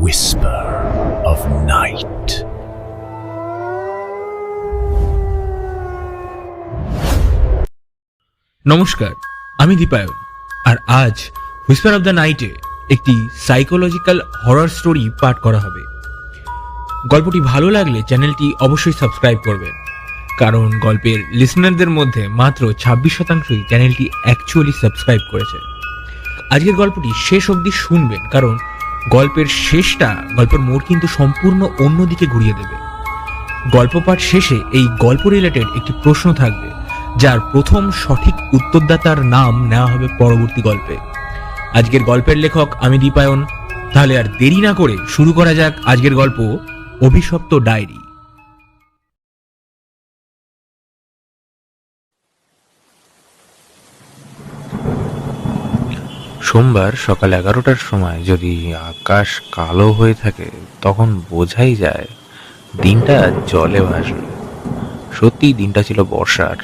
whisper of night. নমস্কার, আমি দীপায়ন, আর আজ হুইসপার অফ দ্য নাইটে একটি সাইকোলজিক্যাল হরর স্টোরি পাঠ করা হবে। গল্পটি ভালো লাগলে চ্যানেলটি অবশ্যই সাবস্ক্রাইব করবেন, কারণ গল্পের লিসনারদের মধ্যে মাত্র 26%ই চ্যানেলটি অ্যাকচুয়ালি সাবস্ক্রাইব করেছে। আজকের গল্পটি শেষ অবধি শুনবেন, কারণ গল্পের শেষটা গল্পের মোড় কিন্তু সম্পূর্ণ অন্যদিকে ঘুরিয়ে দেবে। গল্প পাঠ শেষে এই গল্প রিলেটেড একটি প্রশ্ন থাকবে, যার প্রথম সঠিক উত্তরদাতার নাম নেওয়া হবে পরবর্তী গল্পে। আজকের গল্পের লেখক আমি দীপায়ন। তাহলে আর দেরি না করে শুরু করা যাক আজকের গল্প, অভিশপ্ত ডায়েরি। সোমবার সকাল 11টার সময় যদি আকাশ কালো হয়ে থাকে, তখন বোঝাই যায় দিনটা জলে ভাসবে। সত্যি দিনটা ছিল বর্ষার।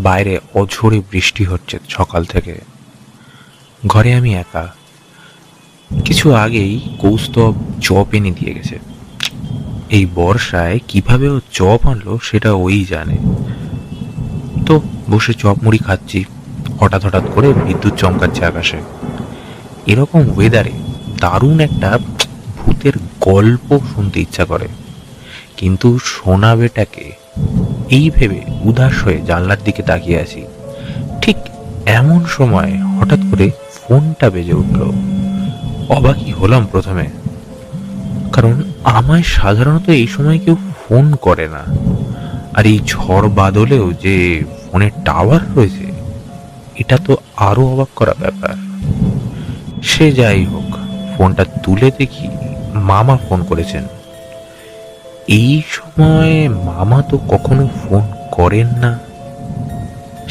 বাইরে অঝোরে বৃষ্টি হচ্ছে সকাল থেকে। ঘরে আমি একা। কিছু আগেই কৌস্তব চপ এনে দিয়ে গেছে। এই বর্ষায় কিভাবে ও চপ আনলো সেটা ওই জানে। তো বসে চপ মুড়ি খাচ্ছি, হঠাৎ করে বিদ্যুৎ চমকাচ্ছে আকাশে। এরকম ওয়েদারে দারুণ একটা ভূতের গল্প শুনতে ইচ্ছা করে, কিন্তু শোনাবেটাকে এই ভেবে উদাস হয়ে জানলার দিকে তাকিয়ে আছি। ঠিক এমন সময় হঠাৎ করে ফোনটা বেজে উঠল। অবাকই হলাম প্রথমে, কারণ আমায় সাধারণত এই সময় কেউ ফোন করে না। আর এই ঝড় বাদলেও যে ফোনের টাওয়ার রয়েছে, এটা তো আরো অবাক করা ব্যাপার। সে যাই হোক, ফোনটা তুলে দেখি মামা ফোন করেছেন। এই সময় মামা তো কখনো ফোন করেন না।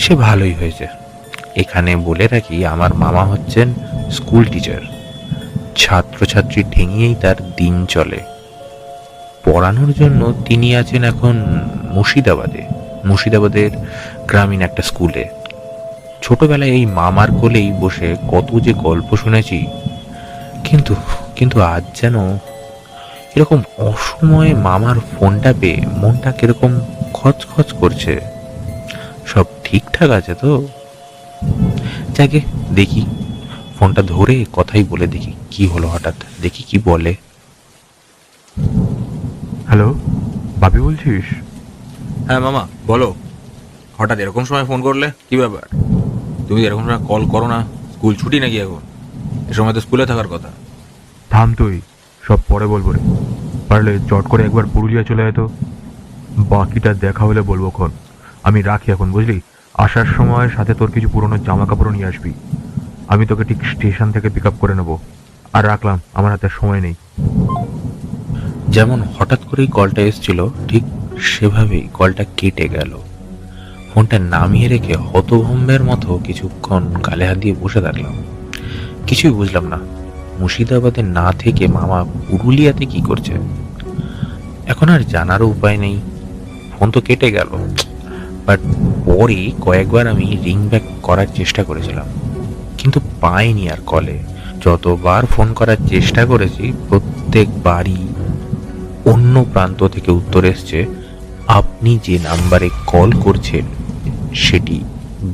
সে ভালোই হয়েছে। এখানে বলে রাখি, আমার মামা হচ্ছেন স্কুল টিচার। ছাত্রছাত্রী ঠেঙিয়েই তার দিন চলে। পড়ানোর জন্য তিনি আছেন এখন মুর্শিদাবাদের গ্রামীণ একটা স্কুলে। ছোটবেলায় এই মামার কোলেই বসে কত যে গল্প শুনেছি, কিন্তু আজ যেন এরকম অসময়ে মামার ফোনটা পেয়ে মনটা কিরকম খচখচ করছে। সব ঠিকঠাক আছে তো? যাকে দেখি, ফোনটা ধরে কথাই বলে দেখি কি হলো। হঠাৎ দেখি কি বলে। হ্যালো, বাপি বলছিস? হ্যাঁ মামা, বলো। হঠাৎ এরকম সময় ফোন করলে, কি ব্যাপার? তুমি এরকম সময় কল করো না। স্কুল ছুটি নাকি এখন? এ সময় তো স্কুলে থাকার কথা। থাম তুই, সব পরে বলবো রে। পারলে চট করে একবার পুরুলিয়া চলে যেত, বাকিটা দেখা হলে বলবো খন। আমি রাখি এখন, বুঝলি? আসার সময় সাথে তোর কিছু পুরনো জামা কাপড় নিয়ে আসবি। আমি তোকে ঠিক স্টেশন থেকে পিক আপ করে নেবো। আর রাখলাম, আমার হাতে সময় নেই। যেমন হঠাৎ করেই কলটা এসেছিল, ঠিক সেভাবেই কলটা কেটে গেল। ফোনটা নামিয়ে রেখে হতভম্বের মতো কিছুক্ষণ গালে হাত দিয়ে বসে থাকলাম। কিছুই বুঝলাম না। মুর্শিদাবাদে না থেকে মামা পুরুলিয়াতে কি করছে, এখন আর জানারও উপায় নেই। ফোন তো কেটে গেল, বাট পরে কয়েকবার আমি রিং ব্যাক করার চেষ্টা করেছিলাম, কিন্তু পাইনি আর কলে। যতবার ফোন করার চেষ্টা করেছি, প্রত্যেকবারই অন্য প্রান্ত থেকে উত্তর এসছে, আপনি যে নাম্বারে কল করছেন সেটি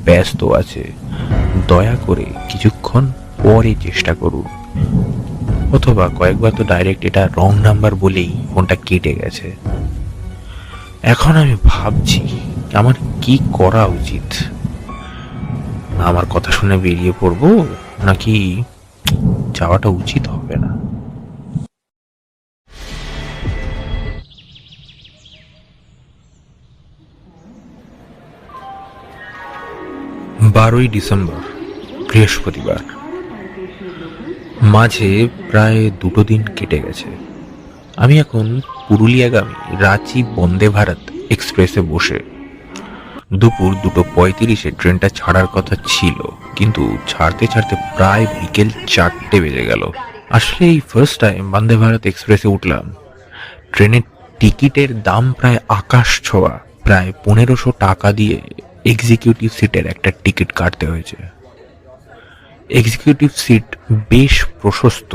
ব্যস্ত আছে, দয়া করে কিছুক্ষণ পরে চেষ্টা করুন। অথবা কয়েকবার তো ডাইরেক্ট এটা রং নাম্বার বলেই ফোনটা কেটে গেছে। এখন আমি ভাবছি আমার কি করা উচিত। আমার কথা শুনে বেরিয়ে পড়বো, নাকি যাওয়াটা উচিত হবে না। 12ই ডিসেম্বর, বৃহস্পতিবার। মাঝে প্রায় 2 দিন কেটে গেছে। আমি এখন পুরুলিয়াগামী রাঁচি বন্দে ভারত এক্সপ্রেসে বসে। দুপুর 2:35 ট্রেনটা ছাড়ার কথা ছিল, কিন্তু ছাড়তে প্রায় বিকেল 4টে বেজে গেল। আসলে এই ফার্স্ট টাইম বন্দে ভারত এক্সপ্রেসে উঠলাম। ট্রেনের টিকিটের দাম প্রায় আকাশ ছোঁয়া। প্রায় 1500 টাকা দিয়ে এক্সিকিউটিভ সিটের একটা টিকিট কাটতে হয়েছে। এক্সিকিউটিভ সিট বেশ প্রশস্ত,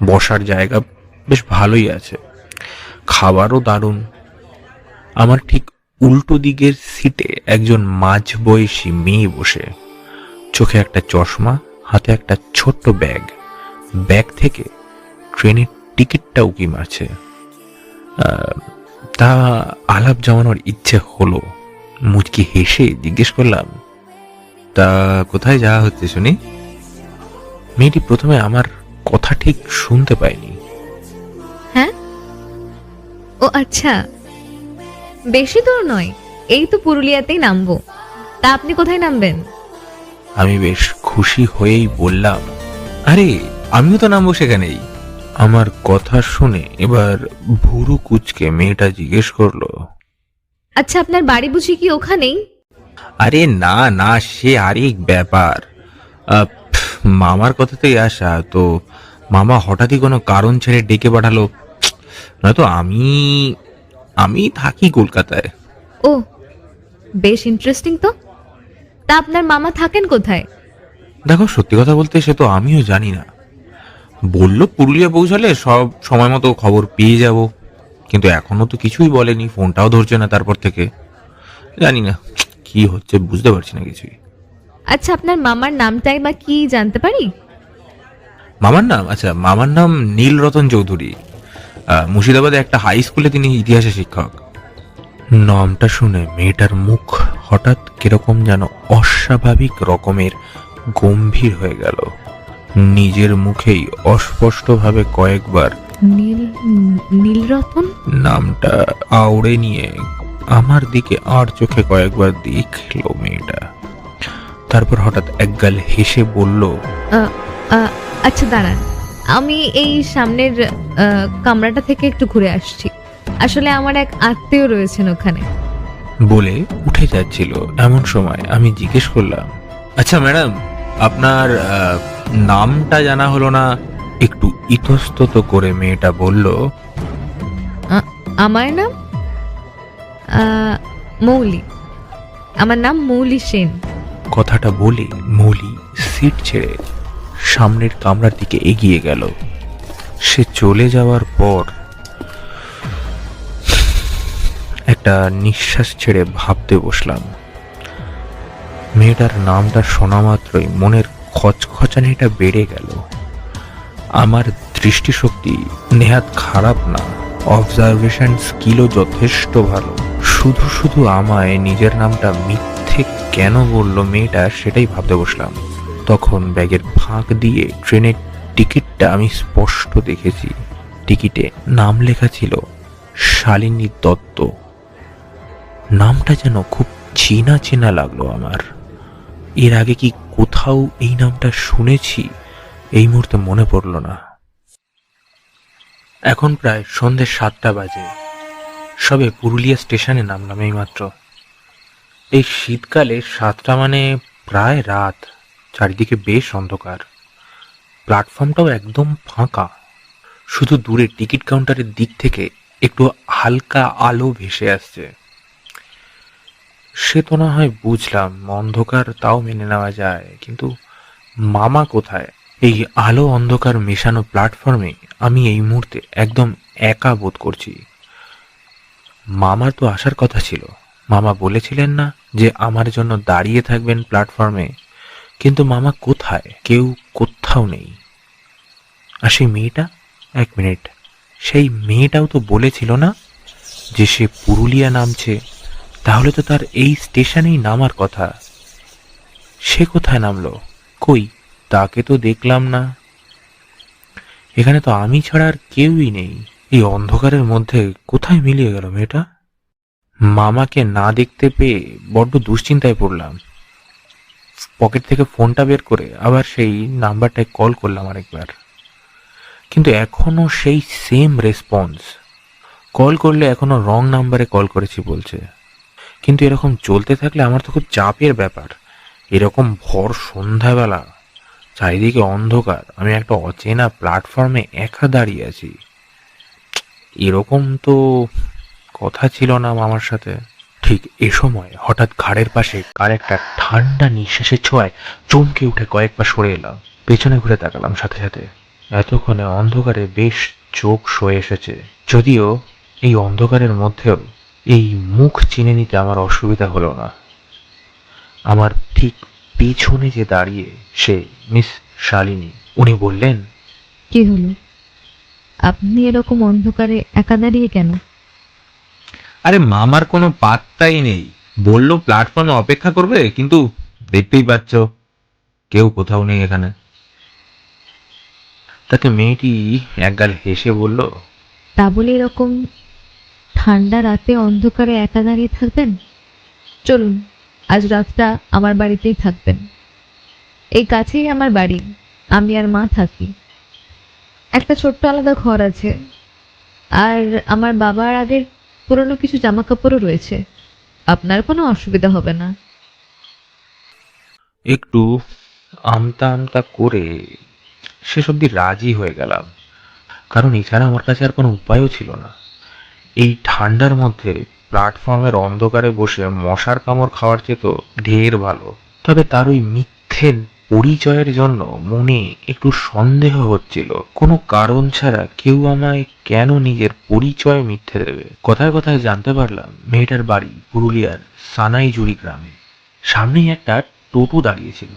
বসার জায়গা বেশ ভালোই আছে, খাবারও দারুণ। আমার ঠিক উল্টো দিকের সিটে একজন মাঝবয়সী মেয়ে বসে, চোখে একটা চশমা, হাতে একটা ছোট্ট ব্যাগ। ব্যাগ থেকে ট্রেনের টিকিটটা উকি মারছে। তা আলাপ জমানোর ইচ্ছে হলো। মুচকি হেসে জিজ্ঞেস করলাম, তা কোথায় যাওয়া হচ্ছে শুনি? মেয়েটি প্রথমে আমার কথা ঠিক শুনতে পায়নি। হ্যাঁ, ও আচ্ছা, বেশি দূর নয়, এই তো পুরুলিয়াতেই নামবো। তা আপনি কোথায় নামবেন? আমি বেশ খুশি হয়েই বললাম, আরে আমিও তো নামবো সেখানেই। আমার কথা শুনে এবার ভুরু কুচকে মেয়েটা জিজ্ঞেস করলো, আচ্ছা, আপনার বাড়ি বুঝি কি ওখানেই? আরে না না, সে আরেক ব্যাপার। মামার কথাতেই আসা তো। মামা হঠাৎই কোনো কারণ ছেড়ে ডেকে পাঠালো। নয়তো আমি আমি থাকি কলকাতায়। ও, বেশ ইন্টারেস্টিং তো। তা আপনার মামা থাকেন কোথায়? দেখো, সত্যি কথা বলতে সে তো আমিও জানি না। বললো পুরুলিয়া পৌঁছালে সব সময় মতো খবর পেয়ে যাব, কিন্তু এখনো তো কিছুই বলেনি, ফোনটাও ধরছে না তারপর থেকে। জানি না কি হচ্ছে, বুঝতে পারছি না কিছুই। আচ্ছা, আপনার মামার নামটাই বা কি জানতে পারি? মামার নাম? আচ্ছা, মামার নাম নীলরতন চৌধুরী। মুর্শিদাবাদে একটা হাই স্কুলে তিনি ইতিহাসের শিক্ষক। নামটা শুনে মেয়েটার মুখ হঠাৎ কিরকম যেন অস্বাভাবিক রকমের গম্ভীর হয়ে গেল। নিজের মুখেই অস্পষ্টভাবে কয়েকবার নীলরতন নামটা আউড়ে নিয়ে আমার দিকে আর চোখে কয়েকবার দেখলো মেয়েটা। তারপর হঠাৎ একগাল হেসে বলল, আচ্ছা দাঁড়ান, আমি এই সামনের কামরাটা থেকে একটু ঘুরে আসছি। আসলে আমার এক আত্মীয় রয়েছেন ওখানে। বলে উঠে যাচ্ছিল। এমন সময় আমি জিজ্ঞেস করলাম, আচ্ছা ম্যাডাম, আপনার নামটা জানা হলো না? একটু ইতস্তত করে মেয়েটা বলল, আমার নাম মৌলি। আমার নাম মৌলি সেন। কথাটা বলে মৌলি সিট ছেড়ে সামনের কামরার দিকে এগিয়ে গেল। সে চলে যাওয়ার পর একটা নিঃশ্বাস ছেড়ে ভাবতে বসলাম। মেয়েটার নামটা শোনা মাত্রই মনের খচখচানিটা বেড়ে গেল। আমার দৃষ্টিশক্তি নেহাত খারাপ না, অবজারভেশন স্কিলও যথেষ্ট ভালো। শুধু শুধু আমায় নিজের নামটা মিথ্যে কেন বললো মেয়েটা, সেটাই ভাবতে বসলাম। তখন ব্যাগের ফাঁক দিয়ে ট্রেনের টিকিটটা আমি স্পষ্ট দেখেছি। টিকিটে নাম লেখা ছিল শালিনী দত্ত। নামটা যেন খুব চেনা চেনা লাগলো আমার। এর আগে কি কোথাও এই নামটা শুনেছি এই মুহূর্তে মনে পড়ল না। এখন প্রায় সন্ধ্যে 7টা বাজে। সবে পুরুলিয়া স্টেশনে নামলাম এইমাত্র। এই শীতকালে 7টা মানে প্রায় রাত। চারিদিকে বেশ অন্ধকার, প্ল্যাটফর্মটাও একদম ফাঁকা। শুধু দূরে টিকিট কাউন্টারের দিক থেকে একটু হালকা আলো ভেসে আসছে। সে তো না হয় বুঝলাম, অন্ধকার তাও মেনে নেওয়া যায়, কিন্তু মামা কোথায়? এই আলো অন্ধকার মেশানো প্ল্যাটফর্মে আমি এই মুহূর্তে একদম একা বোধ করছি। মামার তো আসার কথা ছিল। মামা বলেছিলেন না যে আমার জন্য দাঁড়িয়ে থাকবেন প্ল্যাটফর্মে? কিন্তু মামা কোথায়? কেউ কোথাও নেই। আর সেই মেয়েটা, 1 মিনিট, সেই মেয়েটাও তো বলেছিল না যে সে পুরুলিয়া নামছে? তাহলে তো তার এই স্টেশনেই নামার কথা। সে কোথায় নামলো? কই, তাকে তো দেখলাম না। এখানে তো আমি ছাড়া আর কেউই নেই। এই অন্ধকারের মধ্যে কোথায় মিলিয়ে গেল মেয়েটা? মামাকে না দেখতে পেয়ে বড্ড দুশ্চিন্তায় পড়লাম। পকেট থেকে ফোনটা বের করে আবার সেই নাম্বারটায় কল করলাম আরেকবার, কিন্তু এখনো সেই সেম রেসপন্স। কল করলে এখনো রং নাম্বারে কল করেছি বলছে। কিন্তু এরকম চলতে থাকলে আমার তো খুব চাপের ব্যাপার। এরকম ভর সন্ধ্যাবেলা, চারিদিকে অন্ধকার, আমি একটা অচেনা প্ল্যাটফর্মে একা দাঁড়িয়ে আছি। এরকম তো কথা ছিল না মামার সাথে। ঠিক এ সময় হঠাৎ ঘাড়ের পাশে কার একটা ঠান্ডা নিঃশ্বাসের ছোঁয়ায় চমকে উঠে কয়েক পা সরে এলাম। পেছনে ঘুরে তাকালাম সাথে সাথে। এতক্ষণে অন্ধকারে বেশ চোখ সয়ে এসেছে। যদিও এই অন্ধকারের মধ্যেও এই মুখ চিনে নিতে আমার অসুবিধা হলো না। আমার ঠিক পেছনে যে দাঁড়িয়ে সে মিস শালিনী। উনি বললেন, কি হলো? আপনি এরকম অন্ধকারে একা দাঁড়িয়ে কেন? আরে মামার কোনো পাত্তাই নেই। বললো প্ল্যাটফর্মে অপেক্ষা করবে, কিন্তু দেখতেই পাচ্ছ কেউ কোথাও নেই এখানে। তাতে মেয়েটি একগাল হেসে বলল, তা বলে এরকম ঠান্ডা রাতে অন্ধকারে একা দাঁড়িয়ে থাকবেন? চলুন, আজ রাতটা আমার বাড়িতেই থাকবেন। এই কাছেই আমার বাড়ি, আমি আর মা থাকি। একটা ছোট্ট আলাদা ঘর আছে, আর আমার বাবার আগের পুরনো কিছু জামা কাপড়ও রয়েছে। আপনার কোনো অসুবিধা হবে না। একটু আমতা আমতা করে শেষ অব্দি রাজি হয়ে গেলাম, কারণ এছাড়া আমার কাছে আর কোনো উপায়ও ছিল না। এই ঠান্ডার মধ্যে প্ল্যাটফর্মের অন্ধকারে বসে মশার কামড় খাওয়ার চেয়ে তো ঢের ভালো। তবে তার ওই মিথ্যে পরিচয়ের জন্য মনে একটু সন্দেহ হচ্ছিল। কোনো কারণ ছাড়া কেউ আমায় কেন নিজের পরিচয় মিথ্যে দেবে? কথায় কথায় জানতে পারলাম মেয়েটার বাড়ি পুরুলিয়ার সানাইজুড়ি গ্রামে। সামনেই একটা টোটো দাঁড়িয়েছিল।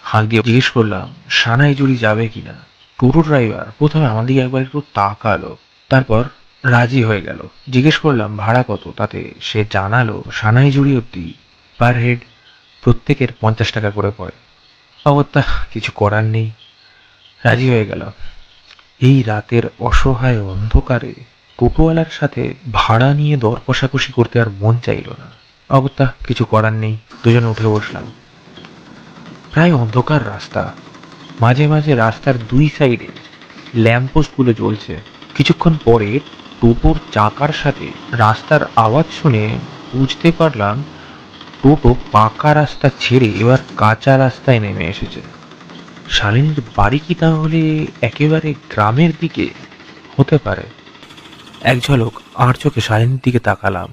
হাঁক দিয়ে জিজ্ঞেস করলাম সানাইজুড়ি যাবে কিনা। টোটো ড্রাইভার প্রথমে আমার দিকে একবার একটু তাকালো, তারপর রাজি হয়ে গেল। জিজ্ঞেস করলাম ভাড়া কত, তাতে সে জানালো সানাইজুড়ি অব্দি পার হেড প্রত্যেকের 50 টাকা করে পড়ে। অগত্যা কিছু করার নেই, রাজি হয়ে গেল। এই রাতের অসহায় অন্ধকারে টোটোওয়ালার সাথে ভাড়া নিয়ে দর কষাকষি করতে আর মন চাইল না। অগত্যা কিছু করার নেই, দুজনে উঠে বসলাম। প্রায় অন্ধকার রাস্তা, মাঝে মাঝে রাস্তার দুই সাইডে ল্যাম্পপোস্টগুলো জ্বলছে। কিছুক্ষণ পরে টোটোর চাকার সাথে রাস্তার আওয়াজ শুনে বুঝতে পারলাম টোটো পাকা রাস্তা ছেড়ে এবার কাঁচা রাস্তায় নেমে এসেছে। শালিনীর বাড়ি কি তাহলে একেবারে গ্রামের দিকে হতে পারে? এক ঝলক আর চোখে শালিনীর দিকে তাকালাম।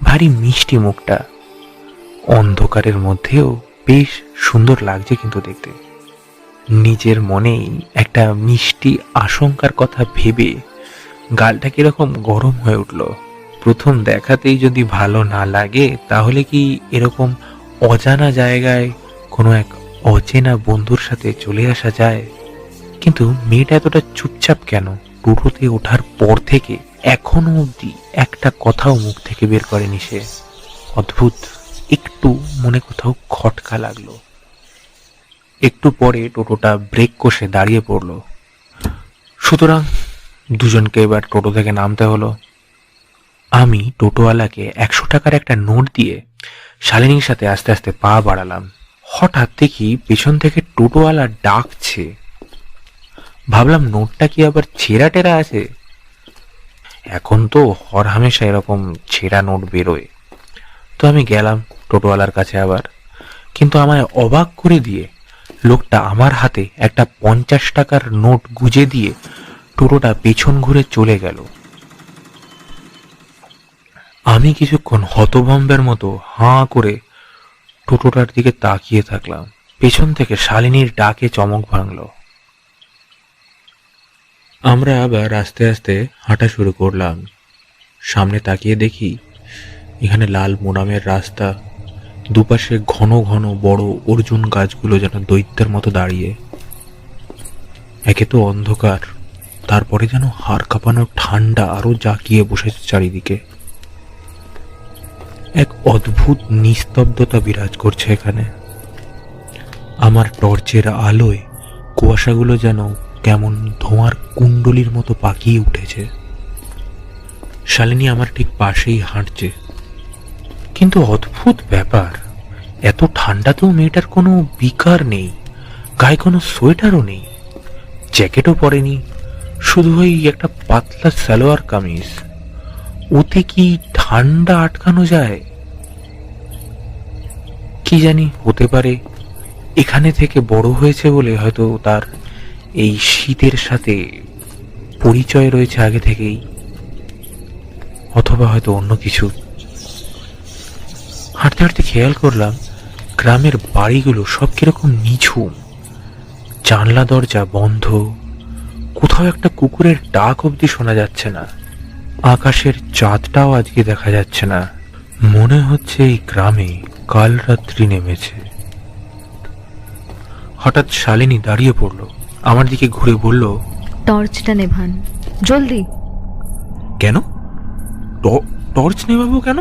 ভারী মিষ্টি মুখটা, অন্ধকারের মধ্যেও বেশ সুন্দর লাগছে কিন্তু দেখতে। নিজের মনেই একটা মিষ্টি আশঙ্কার কথা ভেবে গালটা কিরকম গরম হয়ে উঠল। প্রথম দেখাতেই যদি ভালো না লাগে, তাহলে কি এরকম অজানা জায়গায় কোনো এক অচেনা বন্ধুর সাথে চলে আসা যায়? কিন্তু মেয়েটা এতটা চুপচাপ কেন? টোটোতে ওঠার পর থেকে এখনো অবধি একটা কথাও মুখ থেকে বের করেনি সে। অদ্ভুত, একটু মনে কোথাও খটকা লাগলো। একটু পরে টোটোটা ব্রেক কষে দাঁড়িয়ে পড়ল। সুতরাং দুজনকে এবার টোটো থেকে নামতে হলো। আমি টোটোওয়ালাকে 100 টাকার একটা নোট দিয়ে শালিনীর সাথে আস্তে আস্তে পা বাড়ালাম। হঠাৎ দেখি পেছন থেকে টোটোওয়ালা ডাকছে। ভাবলাম নোটটা কি আবার ছেঁড়া টেরা আছে? এখন তো হরহামেশা এরকম ছেঁড়া নোট বেরোয়। তো আমি গেলাম টোটোওয়ালার কাছে আবার, কিন্তু আমায় অবাক করে দিয়ে লোকটা আমার হাতে একটা 50 টাকার নোট গুজে দিয়ে টোটোটা পেছন ঘুরে চলে গেল। আমি কিছুক্ষণ হতভম্বের মতো হাঁ করে টোটোটার দিকে তাকিয়ে থাকলাম। পেছন থেকে শালিনীর ডাকে চমক ভাঙল। আমরা আবার আস্তে আস্তে হাঁটা শুরু করলাম। সামনে তাকিয়ে দেখি এখানে লাল মোরামের রাস্তা, দুপাশে ঘন ঘন বড় অর্জুন গাছগুলো যেন দৈত্যের মতো দাঁড়িয়ে। একে তো অন্ধকার, তারপরে যেন হাড় কাঁপানো ঠান্ডা আরো জাঁকিয়ে বসেছে চারিদিকে। এক অদ্ভুত নিস্তব্ধতা বিরাজ করছে এখানে। আমার টর্চের আলোয় কুয়াশাগুলো যেন কেমন ধোঁয়ার কুণ্ডলির মতো পাকিয়ে উঠেছে। শালিনী আমার ঠিক পাশেই হাঁটছে, কিন্তু অদ্ভুত ব্যাপার, এত ঠান্ডাতেও মেয়েটার কোনো বিকার নেই, গায়ে কোনো সোয়েটারও নেই, জ্যাকেটও পরেনি, শুধু ওই একটা পাতলা সালোয়ার কামিজ। ওতে কি ঠান্ডা আটকানো যায়? কি জানি, হতে পারে এখানে থেকে বড় হয়েছে বলে হয়তো তার এই শীতের সাথে পরিচয় রয়েছে আগে থেকেই, অথবা হয়তো অন্য কিছু। হাঁটতে হাঁটতে খেয়াল করলাম গ্রামের বাড়িগুলো সব কিরকম নিঝুম, জানলা দরজা বন্ধ, কোথাও একটা কুকুরের ডাক অবধি শোনা যাচ্ছে না। আকাশের চাঁদটাও আজকে দেখা যাচ্ছে না। মনে হচ্ছে এই গ্রামে কাল রাত্রি নেমেছে। হঠাৎ শালিনী দাঁড়িয়ে পড়ল, আমার দিকে ঘুরে বলল, টর্চটা নেভান, জলদি। কেন? টর্চ নেভাবো কেন?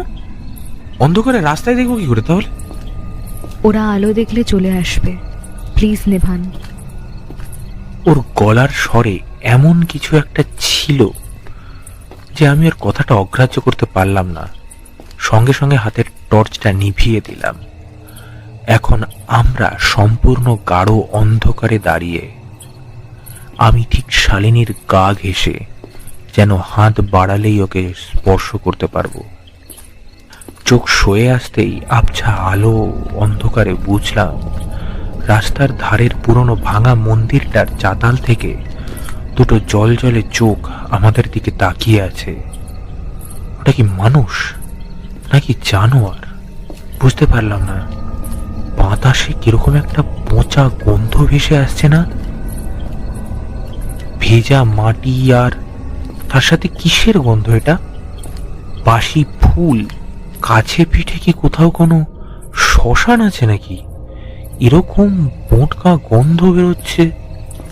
অন্ধকারে রাস্তায় দেখবো কি করে তাহলে? ওরা আলো দেখলে চলে আসবে, প্লিজ নেভান। ওর গলার স্বরে এমন কিছু একটা ছিল যে আমি ওর কথাটা অগ্রাহ্য করতে পারলাম না। সঙ্গে সঙ্গে হাতের টর্চটা নিভিয়ে দিলাম। এখন আমরা সম্পূর্ণ গাঢ় অন্ধকারে দাঁড়িয়ে। আমি ঠিক শালিনীর গা ঘেঁষে যেন হাত বাড়ালেই ওকে স্পর্শ করতে পারবো। চোখ সয়ে আসতেই আবছা আলো অন্ধকারে বুঝলাম রাস্তার ধারের পুরনো ভাঙা মন্দিরটার চাতাল থেকে দুটো জলজলে চোখ আমাদের দিকে তাকিয়ে আছে। ওটা কি মানুষ নাকি জানোয়ার বুঝতে পারলাম না। বাতাসে কিরকম একটা পচা গন্ধ ভেসে আসছে না? ভেজা মাটি আর তার সাথে কিসের গন্ধ এটা? বাসি ফুল। কাছে পিঠে কি কোথাও কোনো শ্মশান আছে নাকি? এরকম বোটকা গন্ধ বেরোচ্ছে।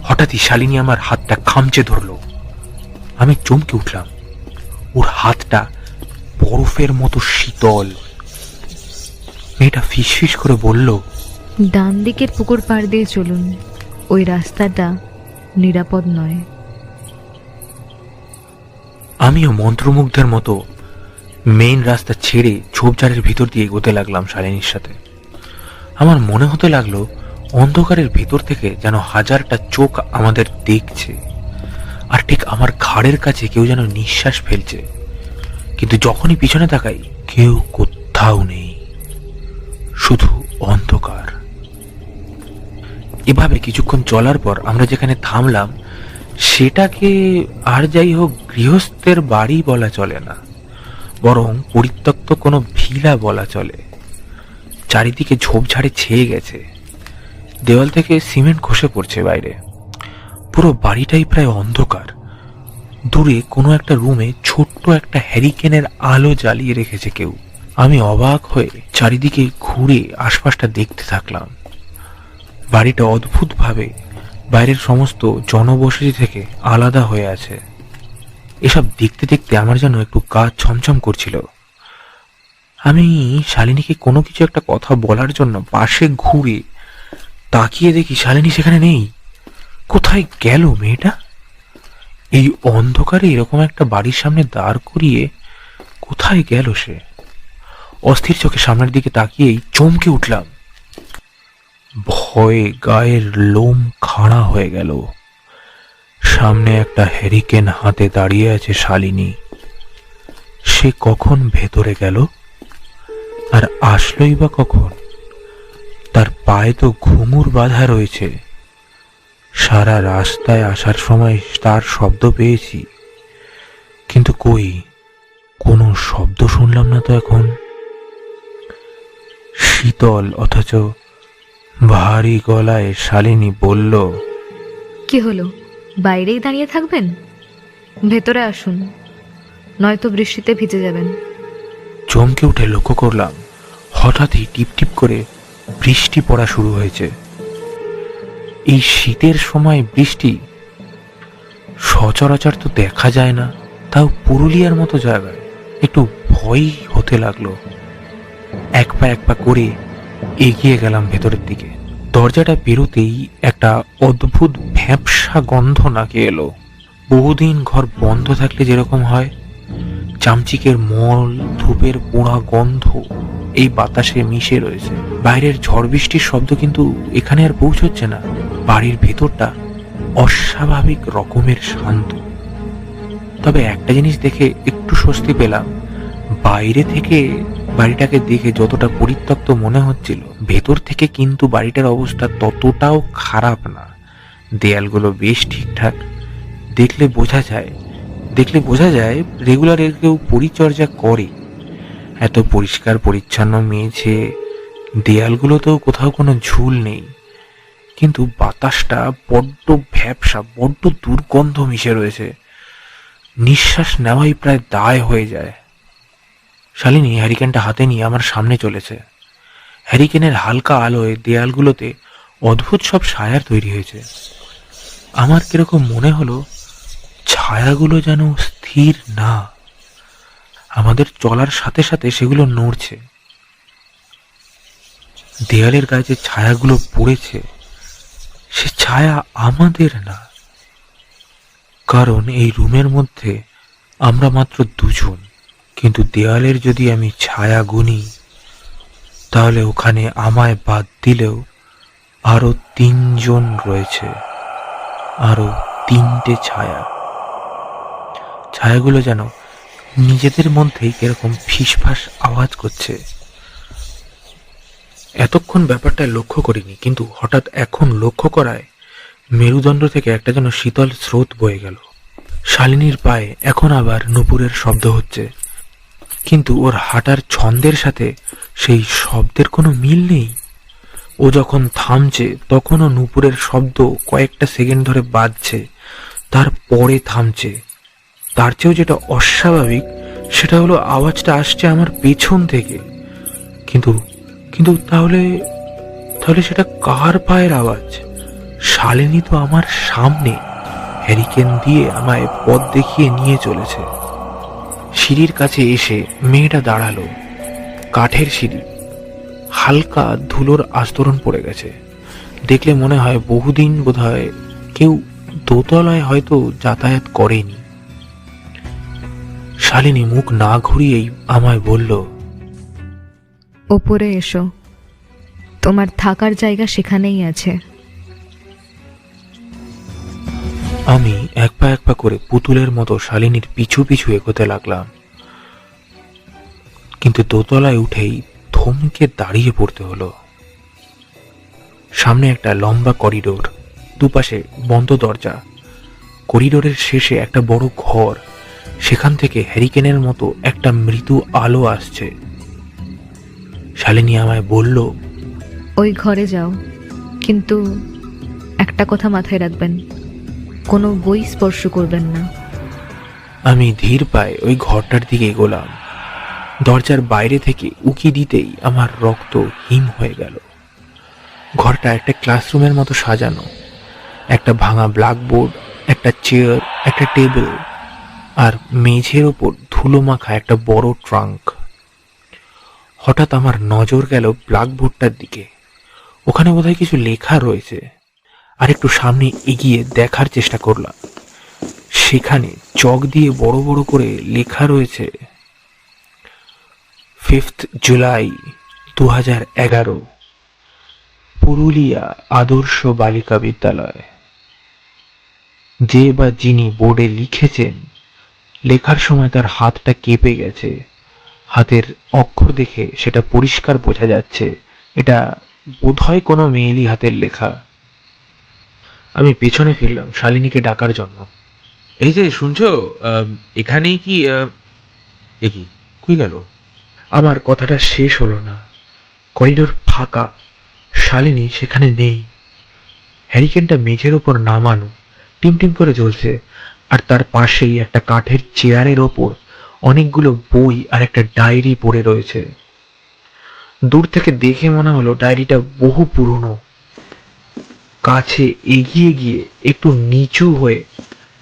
হঠাৎই শালিনী আমার হাতটা খামচে ধরলো। আমি চমকে উঠলাম। ওর হাতটা বরফের মতো শীতল। মেয়েটা ফিসফিস করে বলল, ডান দিকের পুকুর পাড় দিয়ে চলুন, ওই রাস্তাটা নিরাপদ নয়। আমিও মন্ত্রমুগ্ধের মতো মেইন রাস্তা ছেড়ে ঝোপঝাড়ের ভিতর দিয়ে এগোতে লাগলাম শালিনীর সাথে। আমার মনে হতে লাগলো অন্ধকারের ভিতর থেকে যেন হাজারটা চোখ আমাদের দেখছে, আর ঠিক আমার ঘাড়ের কাছে কেউ যেন নিঃশ্বাস ফেলছে। কিন্তু যখনই পিছনে তাকাই কেউ কোথাও নেই, শুধু অন্ধকার। এভাবে কিছুক্ষণ চলার পর আমরা যেখানে থামলাম সেটাকে আর যাই হোক গৃহস্থের বাড়ি বলা চলে না, বরং পরিত্যক্ত কোনো ভিলা বলা চলে। চারিদিকে ঝোপঝাড়ে ছেয়ে গেছে, দেওয়াল থেকে সিমেন্ট খসে পড়ছে বাইরে। পুরো বাড়িটাই প্রায় অন্ধকার। দূরে কোনো একটা রুমে ছোট্ট একটা হ্যারিকেনের আলো জ্বালিয়ে রেখেছে কেউ। আমি অবাক হয়ে চারিদিকে ঘুরে আশপাশটা দেখতে থাকলাম। বাড়িটা অদ্ভুতভাবে বাইরের সমস্ত জনবসতি থেকে আলাদা হয়ে আছে। এসব দেখতে দেখতে আমার যেন একটু গা ছমছম করছিল। আমি শালিনীকে কোনো কিছু একটা কথা বলার জন্য পাশে ঘুরে তাকিয়ে দেখি শালিনী সেখানে নেই। কোথায় গেল মেয়েটা? এই অন্ধকারে এরকম একটা বাড়ির সামনে দাঁড় করিয়ে কোথায় গেল সে? অস্থির চোখে সামনের দিকে তাকিয়েই চমকে উঠলাম। ভয়ে গায়ের লোম খাড়া হয়ে গেল। সামনে একটা হ্যারিকেন হাতে দাঁড়িয়ে আছে শালিনী। সে কখন ভেতরে গেল আর আসলোই বা কখন? তার পায়ে তো ঘুঙুর বাঁধা রয়েছে। সারা রাস্তায় আসার সময় তার শব্দ পেয়েছি, কিন্তু কই কোনো শব্দ শুনলাম না তো এখন। শীতল অথচ ভারী গলায় শালিনী বলল, কি হলো, বাইরেই দাঁড়িয়ে থাকবেন? ভেতরে আসুন, নয়তো বৃষ্টিতে ভিজে যাবেন। চমকে উঠে লক্ষ্য করলাম হঠাৎই টিপ টিপ করে বৃষ্টি পড়া শুরু হয়েছে। এই শীতের সময় বৃষ্টি সচরাচর তো দেখা যায় না, তাও পুরুলিয়ার মতো জায়গায়। একটু ভয় হতে লাগলো। এক পা করে এগিয়ে গেলাম ভেতরের দিকে। দরজাটা পেরোতেই একটা অদ্ভুত ভ্যাপসা গন্ধ নাকে এলো। বহুদিন ঘর বন্ধ থাকলে যেরকম হয়, চামচিকের মল, ধূপের পোড়া গন্ধ এই বাতাসে মিশে রয়েছে। বাইরের ঝড় বৃষ্টির শব্দ কিন্তু এখানে আর পৌঁছচ্ছে না। বাড়ির ভেতরটা অস্বাভাবিক রকমের শান্ত। তবে একটা জিনিস দেখে একটু স্বস্তি পেলাম, বাইরে থেকে বাড়িটাকে দেখে যতটা পরিত্যক্ত মনে হচ্ছিল, ভেতর থেকে কিন্তু বাড়িটার অবস্থা ততটাও খারাপ না। দেয়ালগুলো বেশ ঠিকঠাক। দেখলে বোঝা যায় রেগুলার এর কেউ পরিচর্যা করে। এত পরিষ্কার পরিচ্ছন্ন মেঝে, দেয়ালগুলোতেও কোথাও কোনো ঝুল নেই। কিন্তু বাতাসটা বড্ড ভ্যাপসা, বড্ড দুর্গন্ধ মিশে রয়েছে। নিঃশ্বাস নেওয়াই প্রায় দায় হয়ে যায়। শালিনী হ্যারিকেনটা হাতে নিয়ে আমার সামনে চলেছে। হ্যারিকেনের হালকা আলোয় দেয়ালগুলোতে অদ্ভুত সব ছায়ার তৈরি হয়েছে। আমার কিরকম মনে হলো ছায়াগুলো যেন স্থির না, আমাদের চলার সাথে সাথে সেগুলো নড়ছে। দেয়ালের গায়ে যে ছায়াগুলো পড়েছে সে ছায়া আমাদের না, কারণ এই রুমের মধ্যে আমরা মাত্র দুজন। কিন্তু দেয়ালের যদি আমি ছায়া গুনি তাহলে ওখানে আমায় বাদ দিলেও আরো 3 জন রয়েছে, আরো 3টে ছায়া। ছায়াগুলো যেন নিজেদের মধ্যেই কিরকম ফিসফাস আওয়াজ করছে। এতক্ষণ ব্যাপারটা লক্ষ্য করিনি, কিন্তু হঠাৎ এখন লক্ষ্য করায় মেরুদণ্ড থেকে একটা যেন শীতল স্রোত বয়ে গেল। শালিনীর পায়ে এখন আবার নূপুরের শব্দ হচ্ছে, কিন্তু ওর হাঁটার ছন্দের সাথে সেই শব্দের কোনো মিল নেই। ও যখন থামছে তখনও নূপুরের শব্দ কয়েকটা সেকেন্ড ধরে বাজছে, তারপরে থামছে। তার চেয়েও যেটা অস্বাভাবিক সেটা হলো আওয়াজটা আসছে আমার পেছন থেকে। কিন্তু কিন্তু তাহলে তাহলে সেটা কার পায়ের আওয়াজ? শালিনী তো আমার সামনে হ্যারিকেন দিয়ে আমায় পথ দেখিয়ে নিয়ে চলেছে। সিঁড়ির কাছে এসে মেয়েটা দাঁড়ালো। কাঠের সিঁড়ি, হালকা ধুলোর আস্তরণ পড়ে গেছে। দেখলে মনে হয় বহুদিন বোধহয় কেউ দোতলায় হয়তো যাতায়াত করেনি। শালিনী মুখ না ঘুরিয়েই আমায় বলল, ওপরে এসো, তোমার থাকার জায়গা সেখানেই আছে। আমি এক পা করে পুতুলের মতো শালিনীর পিছু পিছু এগোতে লাগলাম। কিন্তু দোতলায় উঠেই থমকে দাঁড়িয়ে পড়তে হলো। সামনে একটা লম্বা করিডোর, দুপাশে বন্ধ দরজা। করিডোরের শেষে একটা বড় ঘর, সেখান থেকে হ্যারিকেনের মতো একটা মৃদু আলো আসছে। শালিনী আমায় বলল, ওই ঘরে যাও, কিন্তু একটা কথা মাথায় রাখবেন, কোনো বই স্পর্শ করবেন না। আমি ধীর পায়ে ওই ঘরটার দিকে এগোলাম। দরজার বাইরে থেকে উকি দিতেই আমার রক্ত হিম হয়ে গেল। ঘরটা একটা ক্লাসরুমের মতো সাজানো। একটা ভাঙা ব্ল্যাকবোর্ড, একটা চেয়ার, একটা টেবিল, আর মেঝের ওপর ধুলো মাখা একটা বড় ট্রাঙ্ক। হঠাৎ আমার নজর গেল ব্ল্যাকবোর্ডটার দিকে। ওখানে বোধহয় কিছু লেখা রয়েছে। আর একটু সামনে এগিয়ে দেখার চেষ্টা করলাম। সেখানে চক দিয়ে বড় বড় করে লেখা রয়েছে 5 জুলাই 2011, পুরুলিয়া আদর্শ বালিকা বিদ্যালয়। যে বা যিনি বোর্ডে লিখেছেন, লেখার সময় তার হাতটা কেঁপে গেছে। হাতের অক্ষর দেখে সেটা পরিষ্কার বোঝা যাচ্ছে এটা বোধহয় কোনো মেয়েলি হাতের লেখা। আমি পেছনে ফিরলাম শালিনীকে ডাকার জন্য। এই যে শুনছো, এখানেই কি কি কই গেল? আমার কথাটা শেষ হলো না। করিডোর ফাঁকা, শালিনী সেখানে নেই। হ্যারিকেনটা মেঝের ওপর নামানো, টিমটিম করে জ্বলছে। আর তার পাশেই একটা কাঠের চেয়ারের ওপর অনেকগুলো বই আর একটা ডায়েরি পড়ে রয়েছে। দূর থেকে দেখে মনে হলো ডায়েরিটা বহু পুরনো। কাছে এগিয়ে গিয়ে একটু নিচু হয়ে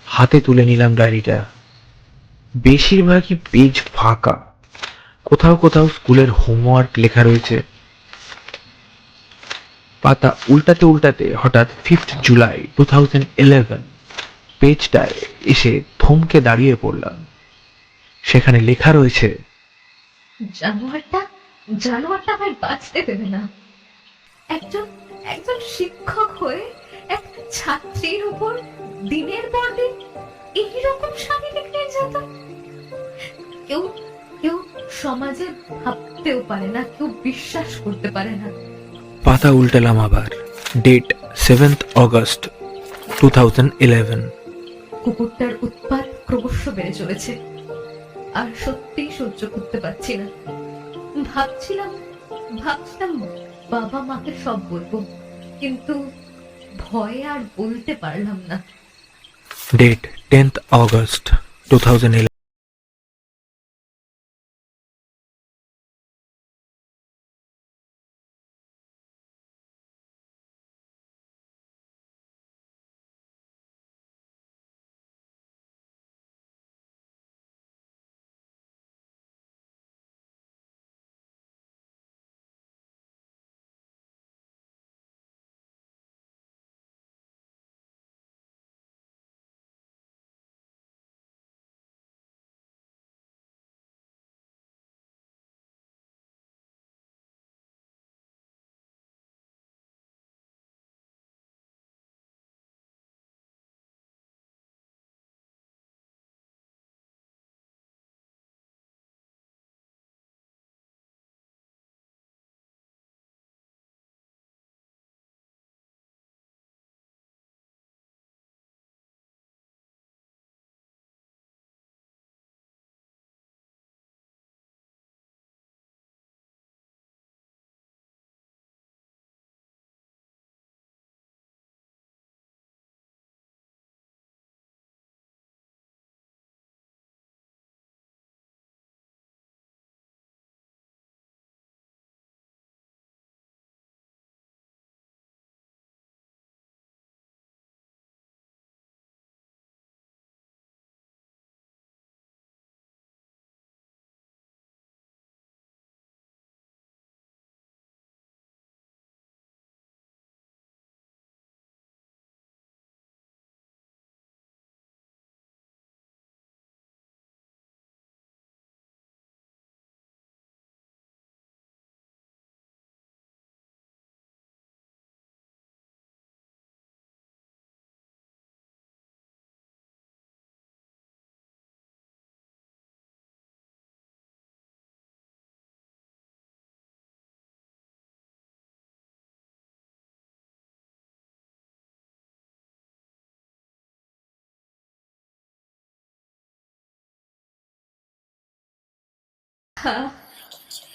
হাতে তুলে নিলাম ডায়েরিটা। বেশিরভাগই পেজ ফাঁকা, কোথাও কোথাও স্কুলের হোমওয়ার্ক লেখা রয়েছে। পাতা উল্টাতে উল্টাতে হঠাৎ 5 জুলাই 2011 পেজটায় এসে থমকে দাঁড়িয়ে পড়লাম। সেখানে লেখা রয়েছে, জানোয়ারটা আমায় বাঁচতে দেবে না। একজন একজন শিক্ষক হয়ে একটা ছাত্রীর উপর দিনের পর দিন এইরকম শারীরিক নির্যাতন কেউ কেউ সমাজে ভাবতেও পারে না, কেউ বিশ্বাস করতে পারে না। পাতা উল্টালাম আবার। Date 7 August 2011। কুকুরটার উৎপাত ক্রমশ বেড়ে চলেছে, আর সত্যিই সহ্য করতে পারছি না। ভাবছিলাম বাবা মাকে সব বলবো, কিন্তু ভয়ে আর বলতে পারলাম না। Date 10th August 2011।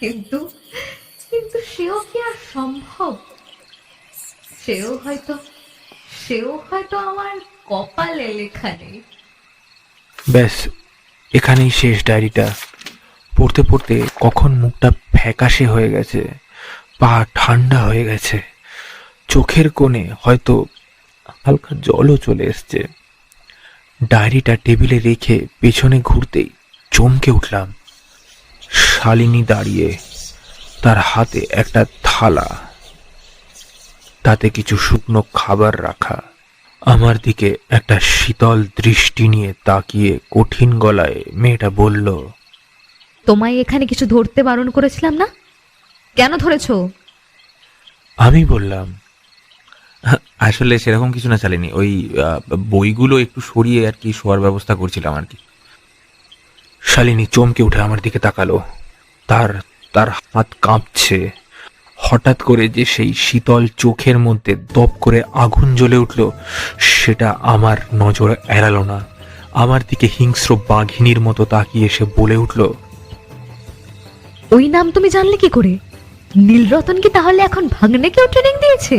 কিন্তু কিন্তু সেও কি আর সম্ভব? সেও হয়তো আমার কপালে লেখা নেই। ব্যাস, এখানেই শেষ ডায়েরিটা। পড়তে পড়তে কখন মুখটা ফ্যাকাশে হয়ে গেছে, পা ঠান্ডা হয়ে গেছে, চোখের কোণে হয়তো হালকা জলও চলে এসছে। ডায়েরিটা টেবিলে রেখে পেছনে ঘুরতেই চমকে উঠলাম। শালিনী দাঁড়িয়ে, তার হাতে একটা থালা, তাতে কিছু শুকনো খাবার রাখা। আমার দিকে একটা শীতল দৃষ্টি নিয়ে তাকিয়ে কঠিন গলায় মেয়েটা বলল, তোমায় এখানে কিছু ধরতে বারণ করেছিলাম না? কেন ধরেছো? আমি বললাম, আসলে সেরকম কিছু না চালিনি, ওই বইগুলো একটু সরিয়ে আর কি শোয়ার ব্যবস্থা করছিলাম আর কি। শালিনী চমকে উঠে আমার দিকে তাকালো। তার তার হাত কাঁপছে। হঠাৎ করে যে সেই শীতল চোখের মধ্যে দপ করে আগুন জ্বলে উঠল, সেটা আমার নজর এড়ালো না। আমার দিকে হিংস্র বাঘিনীর মতো তাকিয়ে এসে বলে উঠল, ওই নাম তুমি জানলে কি করে? নীলরতন কি তাহলে এখন ভাগ্নে কেউ ট্রেনিং দিয়েছে?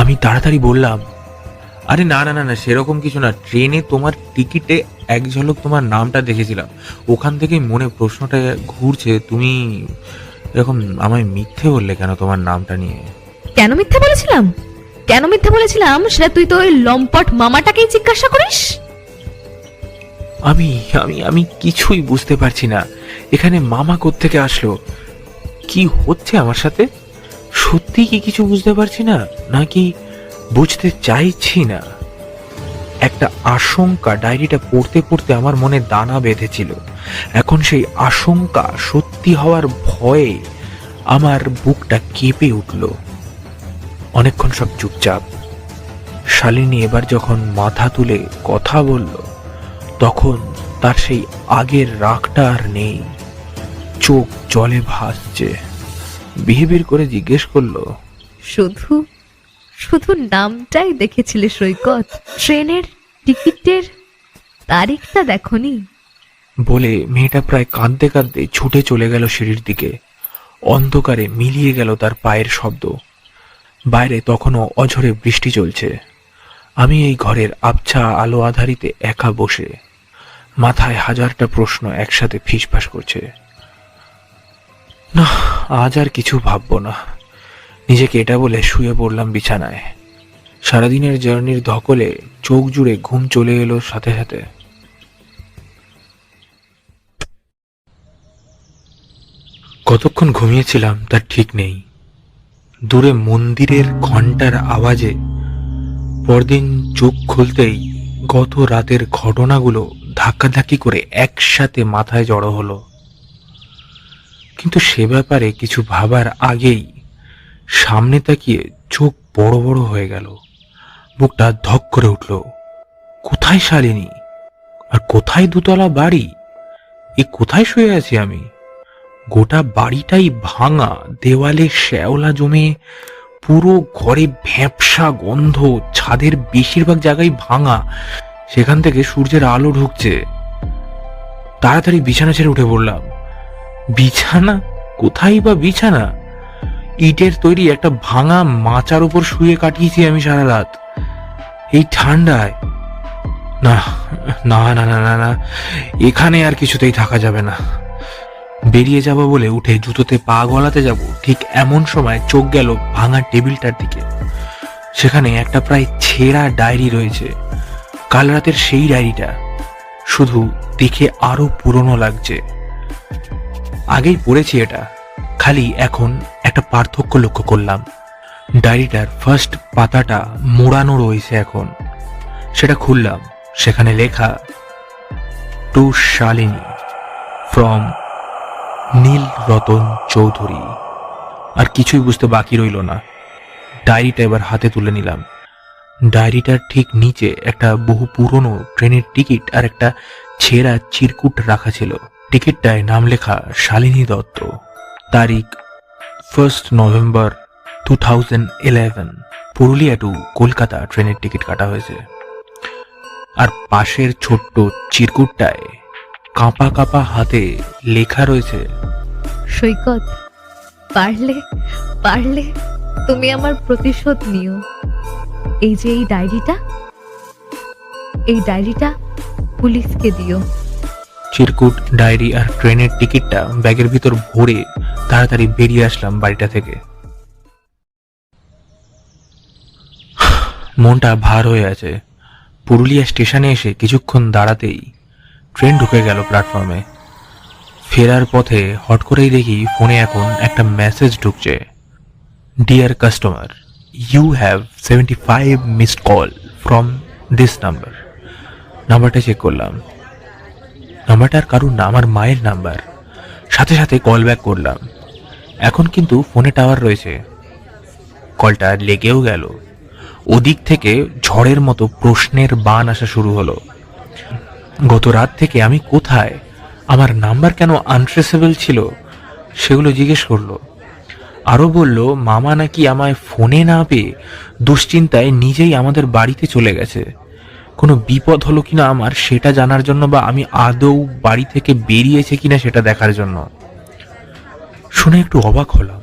আমি তাড়াতাড়ি বললাম, আরে না না না না, সেরকম কিছু না। ট্রেনে তোমার টিকিটে এক ঝলক তোমার নামটা দেখেছিলাম, ওখান থেকেই মনে প্রশ্নটা ঘুরছে, তুমি এরকম আমায় মিথ্যে বললে কেন তোমার নামটা নিয়ে? কেন মিথ্যে বলেছিলাম সেটা তুই তো ওই লম্পট মামাটাকেই জিজ্ঞাসা করিস। আমি আমি আমি কিছুই বুঝতে পারছি না। এখানে মামা কোত্থেকে আসলো? কি হচ্ছে আমার সাথে? সত্যি কি কিছু বুঝতে পারছি না, নাকি বুঝতে চাইছি না? একটা আশঙ্কা ডায়েরিটা পড়তে পড়তে আমার মনে দানা বেঁধেছিল। এখন সেই আশঙ্কা সত্যি হওয়ার ভয়ে আমার বুকটা কেঁপে উঠল। অনেকক্ষণ সব চুপচাপ। শালিনী এবার যখন মাথা তুলে কথা বলল, তখন তার সেই আগের রাগটা আর নেই, চোখ জলে ভাসছে। বিহেভিয়ার করে জিজ্ঞেস করলো, শুধু নামটাই দেখেছিলে সৈকত? ট্রেনের টিকিটের তারিখটা দেখনি? বলে মেয়েটা প্রায় কাঁদতে কাঁদতে ছুটে চলে গেল সিঁড়ির দিকে। অন্ধকারে মিলিয়ে গেল তার পায়ের শব্দ। বাইরে তখনও অঝরে বৃষ্টি চলছে। আমি এই ঘরের আবছা আলো আধারিতে একা বসে, মাথায় হাজারটা প্রশ্ন একসাথে ফিসফাস করছে। না, আজ আর কিছু ভাববো না। নিজেকে এটা বলে শুয়ে পড়লাম বিছানায়। সারাদিনের জার্নির ধকলে চোখ জুড়ে ঘুম চলে এলো সাথে সাথে। কতক্ষণ ঘুমিয়েছিলাম তার ঠিক নেই। দূরে মন্দিরের ঘন্টার আওয়াজে পরদিন চোখ খুলতেই গত রাতের ঘটনাগুলো ধাক্কাধাক্কি করে একসাথে মাথায় জড়ো হলো। কিন্তু সে ব্যাপারে কিছু ভাবার আগেই সামনে তাকিয়ে চোখ বড় বড় হয়ে গেল, বুকটা ধক করে উঠল। কোথায় শালিনী, আর কোথায় দুতলা বাড়ি? কোথায় শুয়ে আছি আমি? গোটা বাড়িটাই ভাঙা, দেওয়ালে শ্যাওলা জমে, পুরো ঘরে ভ্যাপসা গন্ধ, ছাদের বেশিরভাগ জায়গায় ভাঙা, সেখান থেকে সূর্যের আলো ঢুকছে। তাড়াতাড়ি বিছানা ছেড়ে উঠে পড়লাম। বিছানা? কোথায় বা বিছানা? ইটের তৈরি একটা ভাঙা মাচার উপর শুয়ে কাটিয়েছি আমি সারা রাত এই ঠান্ডায়। না না না না না না, এখানে আর কিছুতেই থাকা যাবে না। বেরিয়ে যাব বলে উঠে জুতোতে পা গলাতে যাব, ঠিক এমন সময় চোখ গেল ভাঙা টেবিলটার দিকে। সেখানে একটা প্রায় ছেঁড়া ডায়েরি রয়েছে। কাল রাতের সেই ডায়েরিটা, শুধু দেখে আরো পুরনো লাগছে। আগেই পড়েছি এটা, খালি এখন একটা পার্থক্য লক্ষ্য করলাম। ডায়েরিটার ফার্স্ট পাতাটা মোড়ানো রয়েছে এখন। সেটা খুললাম, সেখানে লেখা, টু শালিনী ফ্রম নীল রতন চৌধুরী। আর কিছুই বুঝতে বাকি রইল না। ডায়েরিটা এবার হাতে তুলে নিলাম। ডায়েরিটার ঠিক নিচে একটা বহু পুরনো ট্রেনের টিকিট আর একটা ছেঁড়া চিরকুট রাখা ছিল। টিকিটটায় নাম লেখা শালিনী দত্ত। তারিখ 1 নভেম্বর 2011। পুরুলিয়া টু কলকাতা ট্রেনের টিকিট কাটা হয়েছে। আর পাশের ছোট্ট চিরকুটটায় কাঁপা কাঁপা হাতে লেখা রয়েছে, সৈকত, পারলে পারলে তুমি আমার প্রতিশোধ নিও। এই যে এই ডায়েরিটা পুলিশকে দিও। চিরকুট, ডায়েরি আর ট্রেনের টিকিটটা ব্যাগের ভিতর ভরে তাড়াতাড়ি বেরিয়ে আসলাম বাড়িটা থেকে। মনটা ভার হয়ে আছে। পুরুলিয়া স্টেশনে এসে কিছুক্ষণ দাঁড়াতেই ট্রেন ঢুকে গেল প্ল্যাটফর্মে। ফেরার পথে হট করেই দেখি ফোনে এখন একটা মেসেজ ঢুকছে, dear customer, you have 75 missed call from this number. নাম্বারটা চেক করলাম। নাম্বারটা আর কারুর না, আমার মায়ের নাম্বার। সাথে সাথে কল ব্যাক করলাম। এখন কিন্তু ফোনে টাওয়ার রয়েছে। কলটা লেগেও গেল। ওদিক থেকে ঝড়ের মতো প্রশ্নের বান আসা শুরু হলো। গত রাত থেকে আমি কোথায়, আমার নাম্বার কেন আনট্রেসেবল ছিল, সেগুলো জিজ্ঞেস করলো। আরো বলল মামা নাকি আমায় ফোনে না পেয়ে দুশ্চিন্তায় নিজেই আমাদের বাড়িতে চলে গেছে। কোনো বিপদ হলো কিনা আমার, সেটা জানার জন্য, বা আমি আদৌ বাড়ি থেকে বেরিয়েছে কিনা সেটা দেখার জন্য। শুনে একটু অবাক হলাম।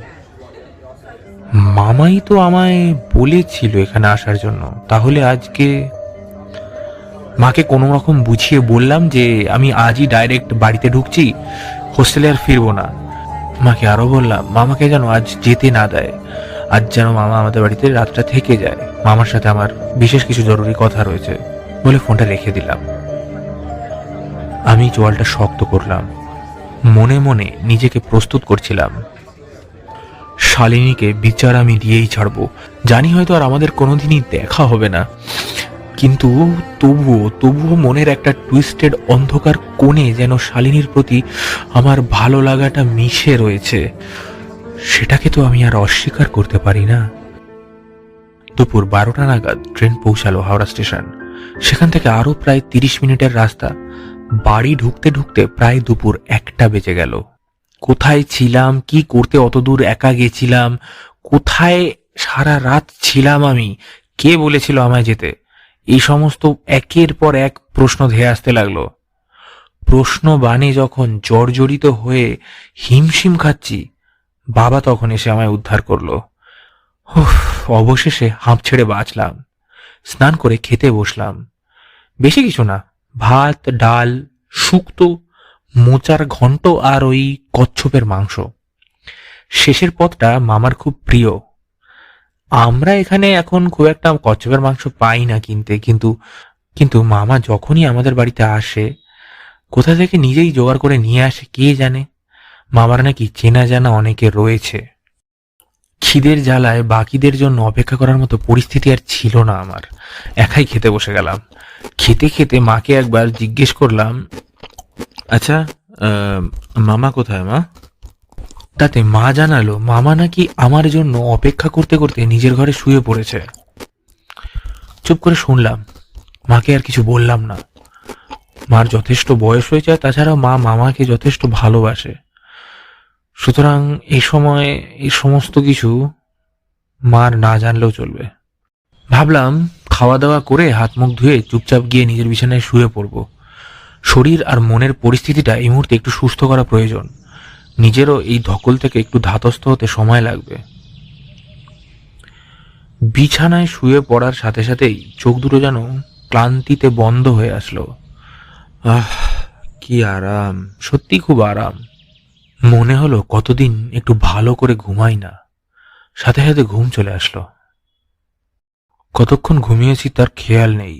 মামাই তো আমায় বলেছিল এখানে আসার জন্য, তাহলে আজকে? মাকে কোনো রকম বুঝিয়ে বললাম যে আমি আজই ডাইরেক্ট বাড়িতে ঢুকছি, হোস্টেলে আর ফিরবো না। মাকে আরো বললাম মামাকে যেন আজ যেতে না দেয়, আজ যেন মামা আমাদের বাড়িতে রাতটা থেকে যায়, মামার সাথে আমার বিশেষ কিছু জরুরি কথা রয়েছে বলে ফোনটা রেখে দিলাম। আমি জলটা শক্ত করলাম। মনে মনে নিজেকে প্রস্তুত করছিলাম, শালিনীকে বিচার আমি দিয়েই ছাড়বো। জানি হয়তো আর আমাদের কোনোদিনই দেখা হবে না, কিন্তু তবুও মনের একটা টুইস্টেড অন্ধকার কোণে যেন শালিনীর প্রতি আমার ভালো লাগাটা মিশে রয়েছে। সেটাকে তো আমি আর অস্বীকার করতে পারি না। দুপুর 12টা নাগাদ ট্রেন পৌঁছালো হাওড়া স্টেশন। সেখান থেকে আরো প্রায় 30 মিনিটের রাস্তা। বাড়ি ঢুকতে ঢুকতে প্রায় দুপুর 1টা বেজে গেল। কোথায় ছিলাম, কি করতে অত দূর একা গেছিলাম, কোথায় সারা রাত ছিলাম আমি, কে বলেছিল আমায় যেতে, এই সমস্ত একের পর এক প্রশ্ন ধেয়ে আসতে লাগলো। প্রশ্ন বাণে যখন জর্জরিত হয়ে হিমশিম খাচ্ছি, বাবা তখন এসে আমায় উদ্ধার করলো। উফ, অবশেষে হাঁপ ছেড়ে বাঁচলাম। স্নান করে খেতে বসলাম। বেশি কিছু না, ভাত, ডাল, শুক্তো, মোচার ঘন্ট আর ওই কচ্ছপের মাংস। শেষের পদটা মামার খুব প্রিয়। আমরা এখানে এখন খুব একটা কচ্ছপের মাংস পাই না কিনতে, কিন্তু কিন্তু মামা যখনই আমাদের বাড়িতে আসে কোথা থেকে নিজেই জোগাড় করে নিয়ে আসে কে জানে। মামার নাকি চেনা জানা অনেকে রয়েছে। খিদের জ্বালায় বাকিদের জন্য অপেক্ষা করার মতো পরিস্থিতি আর ছিল না আমার। একাই খেতে বসে গেলাম। খেতে খেতে মাকে একবার জিজ্ঞেস করলাম, আচ্ছা মামা কোথায় মা? তাতে মা জানালো মামা নাকি আমার জন্য অপেক্ষা করতে করতে নিজের ঘরে শুয়ে পড়েছে। চুপ করে শুনলাম, মাকে আর কিছু বললাম না। মার যথেষ্ট বয়স হয়েছে, তাছাড়া মা মামাকে যথেষ্ট ভালোবাসে। সুতরাং এই সময় এই সমস্ত কিছু মার না জানলেও চলবে। ভাবলাম খাওয়া দাওয়া করে হাত মুখ ধুয়ে চুপচাপ গিয়ে নিজের বিছানায় শুয়ে পড়ব। শরীর আর মনের পরিস্থিতিটা এই মুহূর্তে একটু সুস্থ করা প্রয়োজন। নিজেরও এই ধকল থেকে একটু ধাতস্থ হতে সময় লাগবে। বিছানায় শুয়ে পড়ার সাথে সাথেই চোখ দুটো যেন ক্লান্তিতে বন্ধ হয়ে আসলো। আহ, কি আরাম, সত্যি খুব আরাম। মনে হলো কতদিন একটু ভালো করে ঘুমাই না। সাথে সাথে ঘুম চলে আসলো। কতক্ষণ ঘুমিয়েছি তার খেয়াল নেই।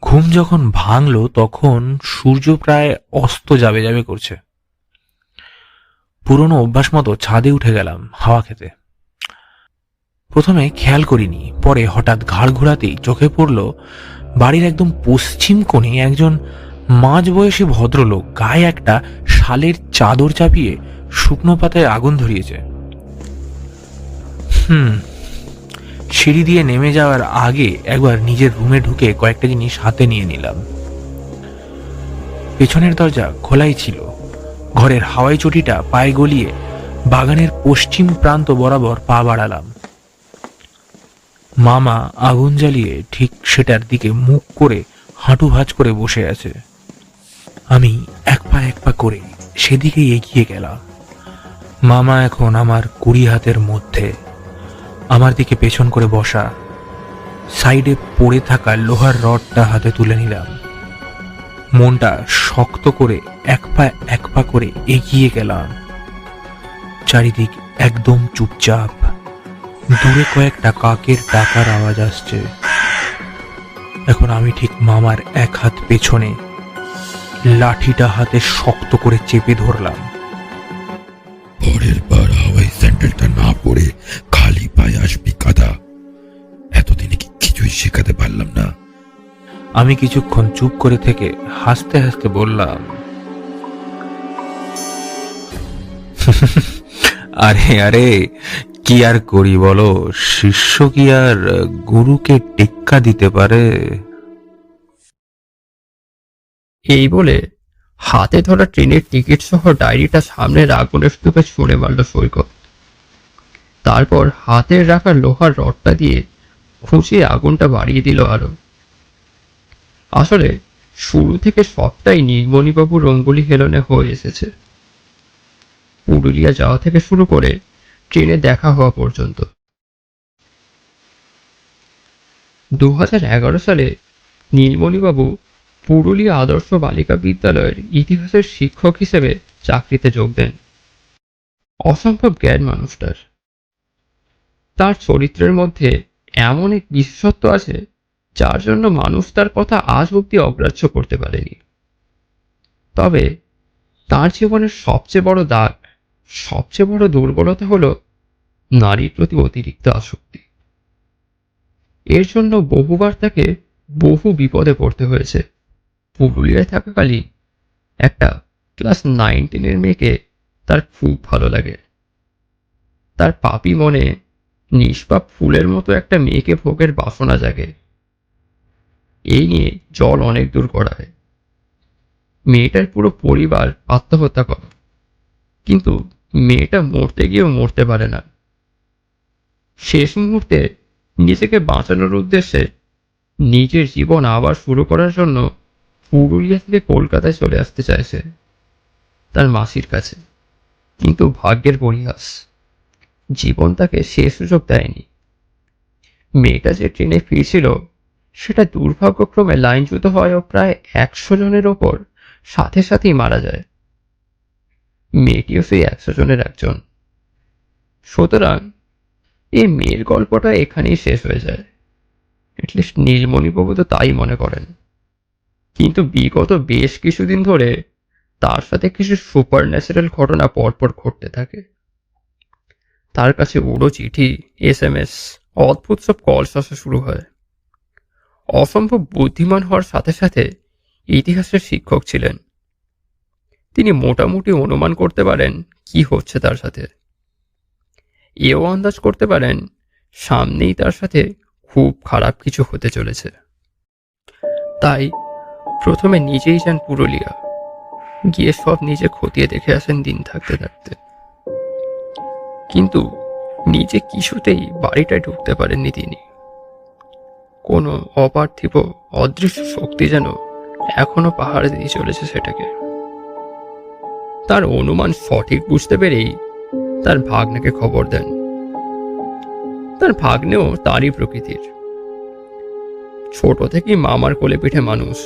ঘুম যখন ভাঙলো তখন সূর্য প্রায় অস্ত যাবে যাবে করছে। পুরনো অভ্যাস মতো ছাদে উঠে গেলাম হাওয়া খেতে। প্রথমে খেয়াল করিনি, পরে হঠাৎ ঘাড় ঘোরাতেই চোখে পড়ল বাড়ির একদম পশ্চিম কোণে একজন মাঝবয়সী ভদ্রলোক গায়ে একটা শালের চাদর চাপিয়ে শুকনো পাতায় আগুন ধরিয়েছে। সিঁড়ি দিয়ে নেমে যাওয়ার আগে একবার নিজের রুমে ঢুকে কয়েকটা জিনিস হাতে নিয়ে নিলাম। পেছনের দরজা খোলাই ছিল। ঘরের হাওয়াই চটিটা পায়ে গলিয়ে বাগানের পশ্চিম প্রান্ত বরাবর পা বাড়ালাম। মামা আগুন জ্বালিয়ে ঠিক সেটার দিকে মুখ করে হাঁটু ভাঁজ করে বসে আছে। আমি এক পা করে সেদিকে এগিয়ে গেলাম। মামা এখন আমার 20 হাতের মধ্যে, আমার দিকে পেছন করে বসা। সাইডে পড়ে থাকা লোহার রডটা হাতে তুলে নিলাম। মনটা শক্ত করে এক পা করে এগিয়ে গেলাম। চারিদিক একদম চুপচাপ। দূরে কয়েকটা কাকের ডাকার আওয়াজ আসছে। এখন আমি ঠিক মামার এক হাত পেছনে, লাঠিটা হাতে শক্ত করে চেপে ধরলাম। পরের বার হাওয়াই স্যান্ডেলটা না পরে খালি পায়ে আসবি কাদা। এতদিনে কি কিছুই শেখাতে পারলাম না? আমি কিছুক্ষণ চুপ করে থেকে হাসতে হাসতে বললাম, আরে আরে কি আর করি বলো, শিষ্য কি আর গুরুকে টেক্কা দিতে পারে? এই বলে হাতে ধরা ট্রেনের টিকিট সহ ডায়েরিটা সামনের আগুনের স্তূপে ছুঁড়ে মারল সৈকত। তারপর হাতের রাখা লোহার রডটা দিয়ে খুঁচিয়ে আগুনটা বাড়িয়ে দিল আরো। আসলে শুরু থেকে সবটাই নীলমণিবাবুর অঙ্গুলি হেলনে হয়ে এসেছে। পুরুলিয়া যাওয়া থেকে শুরু করে ট্রেনে দেখা হওয়া পর্যন্ত। 2011 সালে নীলমণিবাবু পুরুলিয়া আদর্শ বালিকা বিদ্যালয়ের ইতিহাসের শিক্ষক হিসেবে চাকরিতে যোগ দেন। অসম্ভব জ্ঞান মানুষটার। তার চরিত্রের মধ্যে এমন এক বিশেষত্ব আছে যার জন্য মানুষ তার কথা আজ অব্দি অগ্রাহ্য করতে পারেনি। তবে তার জীবনের সবচেয়ে বড় দাগ, সবচেয়ে বড় দুর্বলতা হলো নারীর প্রতি অতিরিক্ত আসক্তি। এর জন্য বহুবার তাকে বহু বিপদে পড়তে হয়েছে। পুরুলিয়ায় থাকাকালীন একটা ক্লাস 9-10 মেয়েকে তার খুব ভালো লাগে। তার পাপী মনে নিষ্পাপ ফুলের মতো একটা মেয়েকে ভোগের বাসনা জাগে। এই নিয়ে জল অনেক দূর গড়ায়। মেয়েটার পুরো পরিবার আত্মহত্যা করে, কিন্তু মেয়েটা মরতে গিয়েও মরতে পারে না। শেষ মুহূর্তে নিজেকে বাঁচানোর উদ্দেশ্যে নিজের জীবন আবার শুরু করার জন্য পুরুলিয়া থেকে কলকাতায় চলে আসতে চাইছে তার মাসির কাছে। কিন্তু ভাগ্যের পরিহাস, জীবন তাকে সে সুযোগ দেয়নি। মেয়েটা যে ট্রেনে ফিরছিল সেটা দুর্ভাগ্যক্রমে লাইনচ্যুত হওয়ায় প্রায় 100 জনের ওপর সাথে সাথেই মারা যায়। মেয়েটিও সেই 100 জনের একজন। সুতরাং এই মেয়ের গল্পটা এখানেই শেষ হয়ে যায়। এটলিস্ট নীলমণিবাবু তো তাই মনে করেন। কিন্তু বিগত বেশ কিছুদিন ধরে তার সাথে কিছু সুপার ন্যাচারাল ঘটনা পরপর ঘটতে থাকে। তার কাছে উড়ো চিঠি, SMS, অদ্ভুত সব কলস আসা শুরু হয়। অসম্ভব বুদ্ধিমান হওয়ার সাথে সাথে ইতিহাসের শিক্ষক ছিলেন। তিনি মোটামুটি অনুমান করতে পারেন কি হচ্ছে তার সাথে। এও আন্দাজ করতে পারেন সামনেই তার সাথে খুব খারাপ কিছু হতে চলেছে। তাই প্রথমে নিজেই যান পুরুলিয়া, গিয়ে সব নিজে খতিয়ে দেখে আসেন দিন থাকতে থাকতে। কিন্তু নিজে কিছুতেই বাড়িটায় ঢুকতে পারেননি তিনি। কোনো অপার্থিব অদৃশ্য শক্তি যেন এখনো পাহাড়ে দিয়ে চলেছে সেটাকে। তার অনুমান সঠিক বুঝতে পেরেই তার ভাগ্নেকে খবর দেন। তার ভাগ্নেও তারই প্রকৃতির। ছোট থেকেই মামার কোলে পিঠে মানুষ।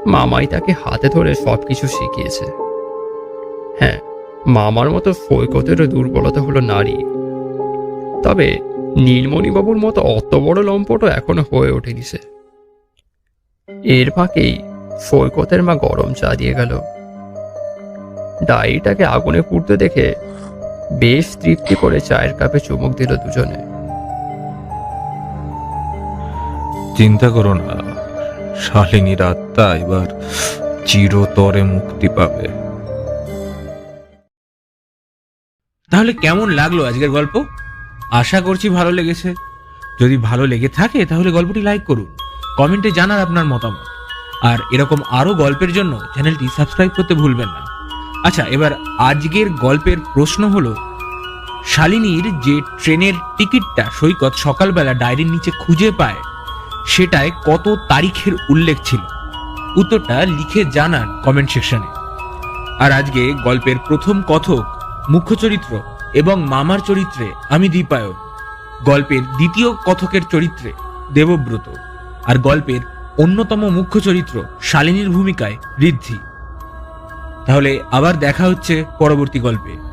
মামাই তাকে হাতে ধরে সবকিছু শিখিয়েছে। হ্যাঁ, মামার মতো সৈকতেরও দুর্বলতা হলো নারী। তবে নীলমণিবাবুর মতো অত বড় লম্পটও এখনো হয়ে ওঠেনি সে। এর ফাঁকেই সৈকতের মা গরম চা দিয়ে গেল। ডায়েরিটাকে আগুনে পুড়তে দেখে বেশ তৃপ্তি করে চায়ের কাপে চুমুক দিল দুজনে। চিন্তা করো না, শালিনীর আত্মা এবার চিরতরে মুক্তি পাবে। তাহলে কেমন লাগলো আজকের গল্প? আশা করছি ভালো লেগেছে। যদি ভালো লেগে থাকে তাহলে গল্পটি লাইক করুন, কমেন্টে জানান আপনার মতামত। আর এরকম আরো গল্পের জন্য চ্যানেলটি সাবস্ক্রাইব করতে ভুলবেন না। আচ্ছা, এবার আজকের গল্পের প্রশ্ন হলো, শালিনীর যে ট্রেনের টিকিটটা সৈকত সকালবেলা ডায়েরির নিচে খুঁজে পায় সেটায় কত তারিখের উল্লেখ ছিল? উত্তরটা লিখে জানান কমেন্ট সেকশনে। আর আজকে গল্পের প্রথম কথক, মুখ্য চরিত্র এবং মামার চরিত্রে আমি দীপায়ন, গল্পের দ্বিতীয় কথকের চরিত্রে দেবব্রত, আর গল্পের অন্যতম মুখ্য চরিত্র শালিনীর ভূমিকায় ঋদ্ধি। তাহলে আবার দেখা হচ্ছে পরবর্তী গল্পে।